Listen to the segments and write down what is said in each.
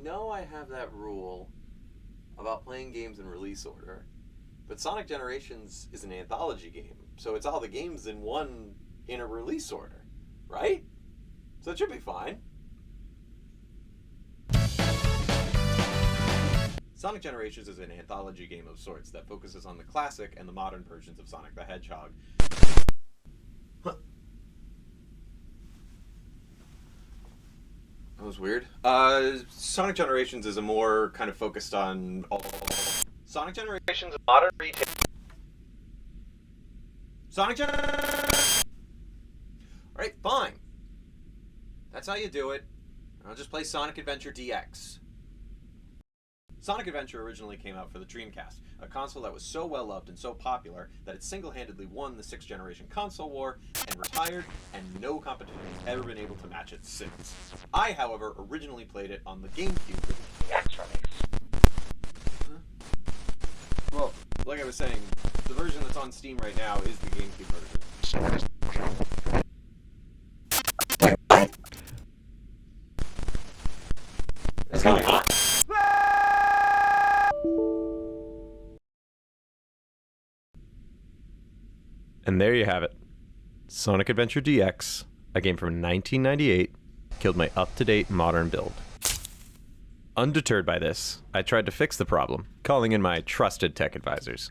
know I have that rule about playing games in release order, but Sonic Generations is an anthology game, so it's all the games in one in a release order, right? So it should be fine. Sonic Generations is an anthology game of sorts that focuses on the classic and the modern versions of Sonic the Hedgehog. That was weird. Sonic Generations is a more kind of focused on all... Sonic Generations modern retail. Sonic Generations. Alright, fine. That's how you do it. I'll just play Sonic Adventure DX. Sonic Adventure originally came out for the Dreamcast, a console that was so well loved and so popular that it single-handedly won the 6th generation console war and retired, and no competition has ever been able to match it since. I, however, originally played it on the GameCube with the DX remix. Huh? Well, like I was saying, the version that's on Steam right now is the GameCube version. It's coming hot. And there you have it. Sonic Adventure DX, a game from 1998, killed my up-to-date modern build. Undeterred by this, I tried to fix the problem, calling in my trusted tech advisors. It's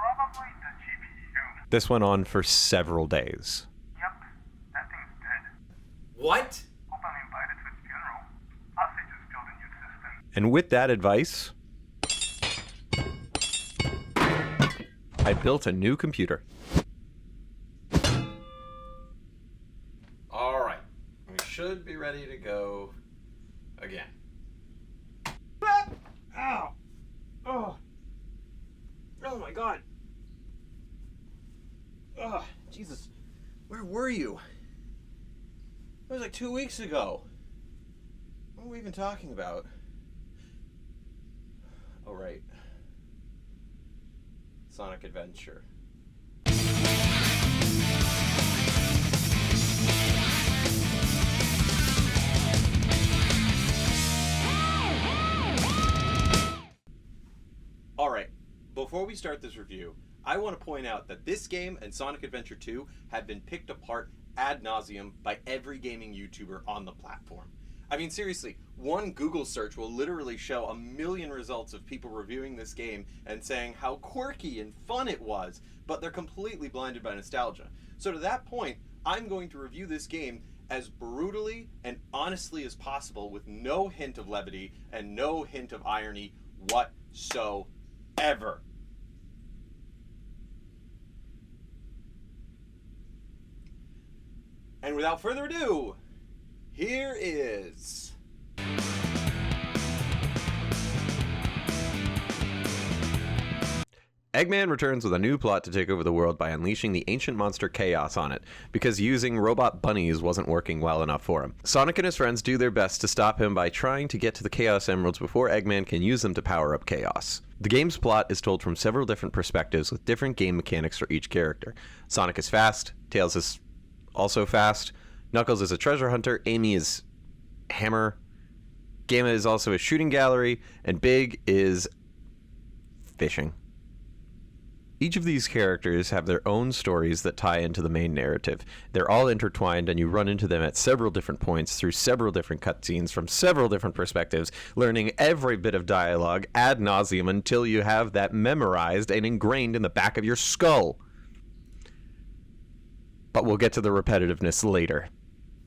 probably the GPU. This went on for several days. Yep, that thing's dead. What? Hope I'm invited to its funeral. I'll say just build a new system. And with that advice, I built a new computer. Alright, we should be ready to go again. Ow! Oh! Oh my god! Oh, Jesus. Where were you? It was like 2 weeks ago. What were we even talking about? Oh, right. Sonic Adventure. Alright, before we start this review, I want to point out that this game and Sonic Adventure 2 have been picked apart ad nauseum by every gaming YouTuber on the platform. I mean, seriously, one Google search will literally show a million results of people reviewing this game and saying how quirky and fun it was, but they're completely blinded by nostalgia. So to that point, I'm going to review this game as brutally and honestly as possible with no hint of levity and no hint of irony whatsoever. And without further ado, here is... Eggman returns with a new plot to take over the world by unleashing the ancient monster Chaos on it, because using robot bunnies wasn't working well enough for him. Sonic and his friends do their best to stop him by trying to get to the Chaos Emeralds before Eggman can use them to power up Chaos. The game's plot is told from several different perspectives with different game mechanics for each character. Sonic is fast, Tails is also fast, Knuckles is a treasure hunter, Amy is hammer, Gamma is also a shooting gallery, and Big is fishing. Each of these characters have their own stories that tie into the main narrative. They're all intertwined, and you run into them at several different points through several different cutscenes from several different perspectives, learning every bit of dialogue ad nauseum until you have that memorized and ingrained in the back of your skull. But we'll get to the repetitiveness later.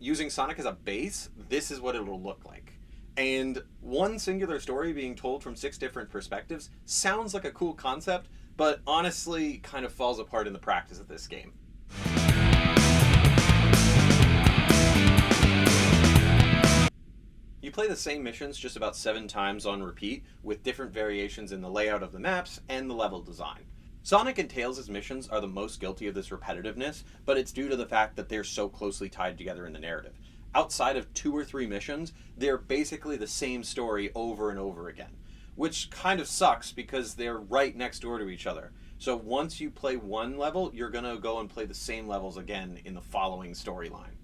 Using Sonic as a base, this is what it'll look like. And one singular story being told from 6 different perspectives sounds like a cool concept, but honestly kind of falls apart in the practice of this game. You play the same missions just about 7 times on repeat, with different variations in the layout of the maps and the level design. Sonic and Tails' missions are the most guilty of this repetitiveness, but it's due to the fact that they're so closely tied together in the narrative. Outside of 2 or 3 missions, they're basically the same story over and over again, which kind of sucks because they're right next door to each other. So once you play one level, you're going to go and play the same levels again in the following storyline.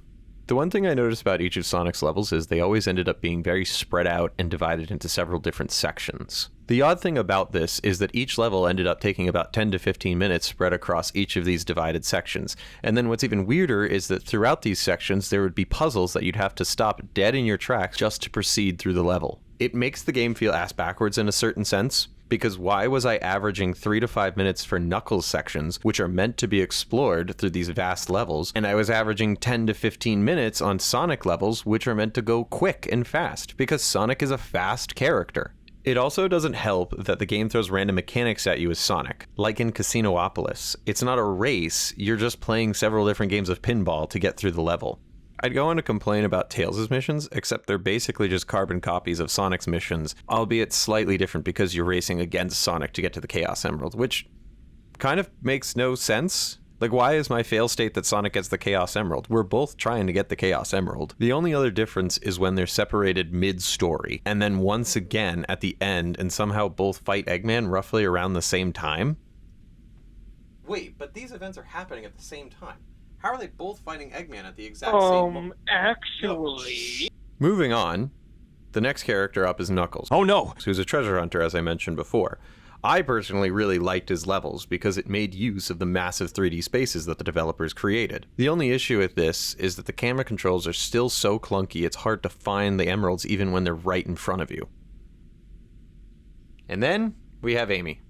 The one thing I noticed about each of Sonic's levels is they always ended up being very spread out and divided into several different sections. The odd thing about this is that each level ended up taking about 10 to 15 minutes spread across each of these divided sections. And then what's even weirder is that throughout these sections there would be puzzles that you'd have to stop dead in your tracks just to proceed through the level. It makes the game feel ass backwards in a certain sense, because why was I averaging 3 to 5 minutes for Knuckles sections, which are meant to be explored through these vast levels, and I was averaging 10 to 15 minutes on Sonic levels, which are meant to go quick and fast, because Sonic is a fast character. It also doesn't help that the game throws random mechanics at you as Sonic. Like in Casinopolis, it's not a race, you're just playing several different games of pinball to get through the level. I'd go on to complain about Tails' missions, except they're basically just carbon copies of Sonic's missions, albeit slightly different because you're racing against Sonic to get to the Chaos Emerald, which kind of makes no sense. Like, why is my fail state that Sonic gets the Chaos Emerald? We're both trying to get the Chaos Emerald. The only other difference is when they're separated mid-story, and then once again at the end, and somehow both fight Eggman roughly around the same time. Wait, but these events are happening at the same time. How are they both fighting Eggman at the exact same moment? Actually... Moving on, the next character up is Knuckles. Oh no! Who's a treasure hunter, as I mentioned before. I personally really liked his levels because it made use of the massive 3D spaces that the developers created. The only issue with this is that the camera controls are still so clunky it's hard to find the emeralds even when they're right in front of you. And then we have Amy.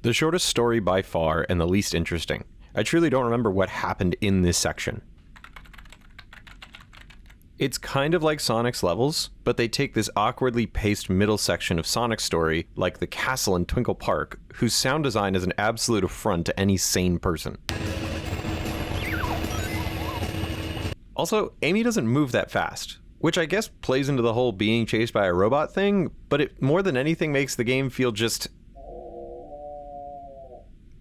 The shortest story by far and the least interesting. I truly don't remember what happened in this section. It's kind of like Sonic's levels, but they take this awkwardly paced middle section of Sonic's story, like the castle in Twinkle Park, whose sound design is an absolute affront to any sane person. Also, Amy doesn't move that fast, which I guess plays into the whole being chased by a robot thing, but it more than anything makes the game feel just...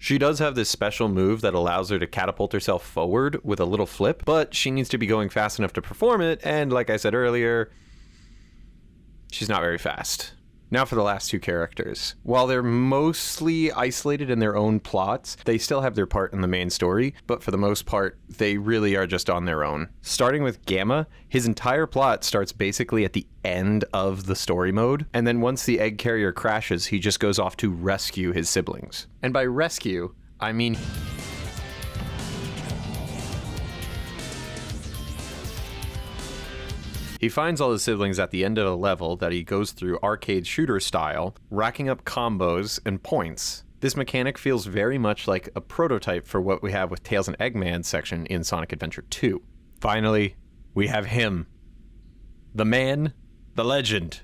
She does have this special move that allows her to catapult herself forward with a little flip, but she needs to be going fast enough to perform it, and like I said earlier, she's not very fast. Now for the last two characters. While they're mostly isolated in their own plots, they still have their part in the main story, but for the most part, they really are just on their own. Starting with Gamma, his entire plot starts basically at the end of the story mode, and then once the egg carrier crashes, he just goes off to rescue his siblings. And by rescue, I mean... He finds all his siblings at the end of a level that he goes through arcade shooter style, racking up combos and points. This mechanic feels very much like a prototype for what we have with Tails and Eggman's section in Sonic Adventure 2. Finally, we have him. The man, the legend,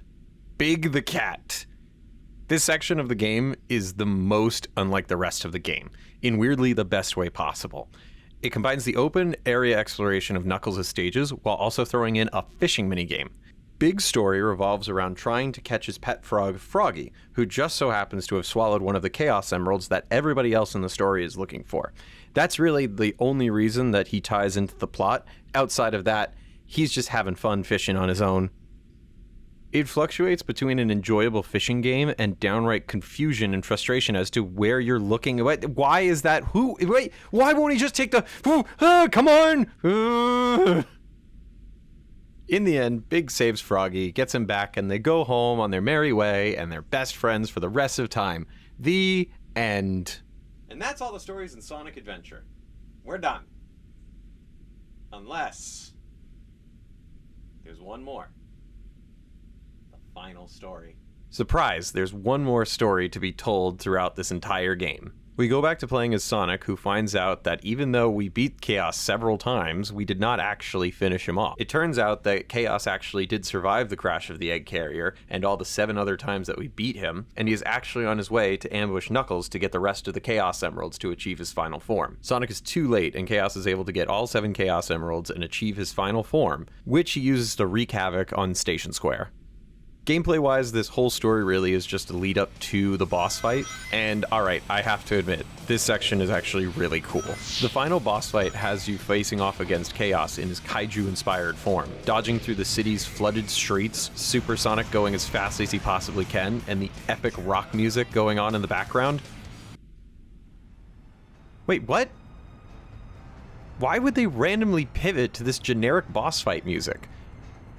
Big the Cat. This section of the game is the most unlike the rest of the game, in weirdly the best way possible. It combines the open area exploration of Knuckles' stages while also throwing in a fishing minigame. Big's story revolves around trying to catch his pet frog, Froggy, who just so happens to have swallowed one of the Chaos Emeralds that everybody else in the story is looking for. That's really the only reason that he ties into the plot. Outside of that, he's just having fun fishing on his own. It fluctuates between an enjoyable fishing game and downright confusion and frustration as to where you're looking. Why is that? Who? Wait, why won't he just take the... come on! In the end, Big saves Froggy, gets him back, and they go home on their merry way, and they're best friends for the rest of time. The end. And that's all the stories in Sonic Adventure. We're done. Unless... there's one more. Final story. Surprise, there's one more story to be told throughout this entire game. We go back to playing as Sonic, who finds out that even though we beat Chaos several times, we did not actually finish him off. It turns out that Chaos actually did survive the crash of the egg carrier and all the 7 other times that we beat him, and he is actually on his way to ambush Knuckles to get the rest of the Chaos Emeralds to achieve his final form. Sonic is too late, and Chaos is able to get all 7 Chaos Emeralds and achieve his final form, which he uses to wreak havoc on Station Square. Gameplay-wise, this whole story really is just a lead up to the boss fight, and alright, I have to admit, this section is actually really cool. The final boss fight has you facing off against Chaos in his kaiju-inspired form, dodging through the city's flooded streets, Super Sonic going as fast as he possibly can, and the epic rock music going on in the background. Wait, what? Why would they randomly pivot to this generic boss fight music?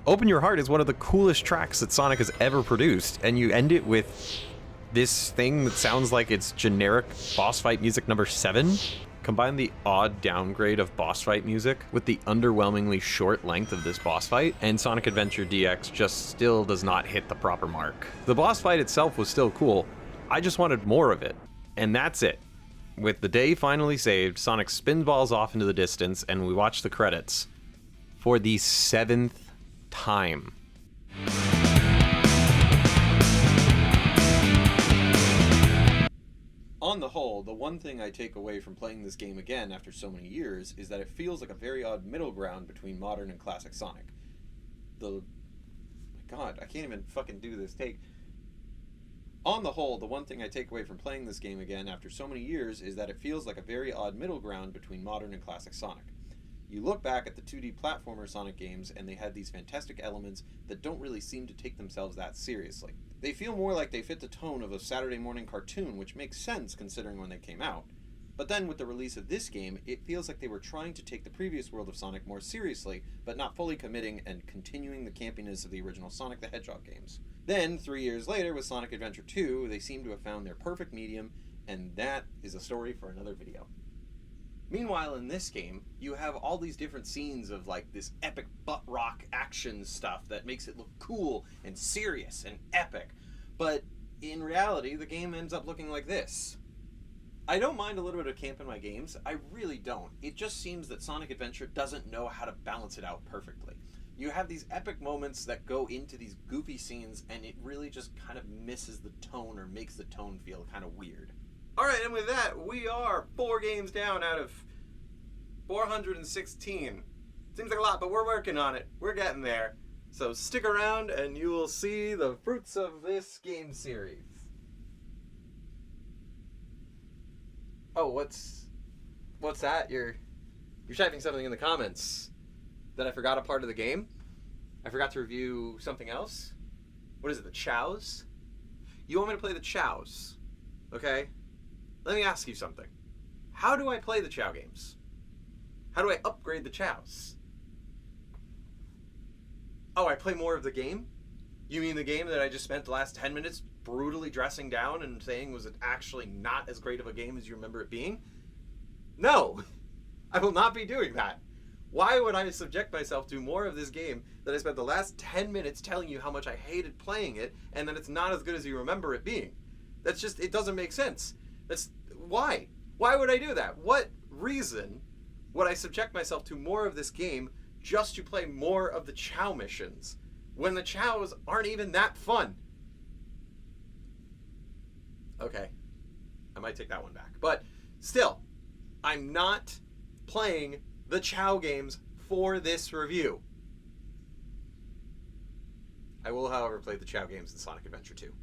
Open Your Heart is one of the coolest tracks that Sonic has ever produced, and you end it with this thing that sounds like it's generic boss fight music number 7? Combine the odd downgrade of boss fight music with the underwhelmingly short length of this boss fight, and Sonic Adventure DX just still does not hit the proper mark. The boss fight itself was still cool, I just wanted more of it. And that's it. With the day finally saved, Sonic spinballs off into the distance, and we watch the credits for the 7th time. On the whole, the one thing I take away from playing this game again after so many years is that it feels like a very odd middle ground between modern and classic Sonic. My God, I can't even fucking do this take. On the whole, the one thing I take away from playing this game again after so many years is that it feels like a very odd middle ground between modern and classic Sonic. You look back at the 2D platformer Sonic games and they had these fantastic elements that don't really seem to take themselves that seriously. They feel more like they fit the tone of a Saturday morning cartoon, which makes sense considering when they came out. But then with the release of this game, it feels like they were trying to take the previous world of Sonic more seriously, but not fully committing and continuing the campiness of the original Sonic the Hedgehog games. Then, 3 years later, with Sonic Adventure 2, they seem to have found their perfect medium, and that is a story for another video. Meanwhile, in this game, you have all these different scenes of like this epic butt rock action stuff that makes it look cool and serious and epic. But in reality, the game ends up looking like this. I don't mind a little bit of camp in my games. I really don't. It just seems that Sonic Adventure doesn't know how to balance it out perfectly. You have these epic moments that go into these goofy scenes, and it really just kind of misses the tone or makes the tone feel kind of weird. Alright, and with that, we are 4 games down out of 416. Seems like a lot, but we're working on it. We're getting there. So stick around and you will see the fruits of this game series. Oh, what's that? You're typing something in the comments. That I forgot a part of the game? I forgot to review something else? What is it, the Chows? You want me to play the Chows, okay? Let me ask you something. How do I play the Chow games? How do I upgrade the Chows? Oh, I play more of the game? You mean the game that I just spent the last 10 minutes brutally dressing down and saying was actually not as great of a game as you remember it being? No! I will not be doing that. Why would I subject myself to more of this game that I spent the last 10 minutes telling you how much I hated playing it and that it's not as good as you remember it being? That's just, it doesn't make sense. Why? Why would I do that? What reason would I subject myself to more of this game just to play more of the Chow missions when the Chows aren't even that fun? Okay, I might take that one back. But still, I'm not playing the Chow games for this review. I will, however, play the Chow games in Sonic Adventure 2.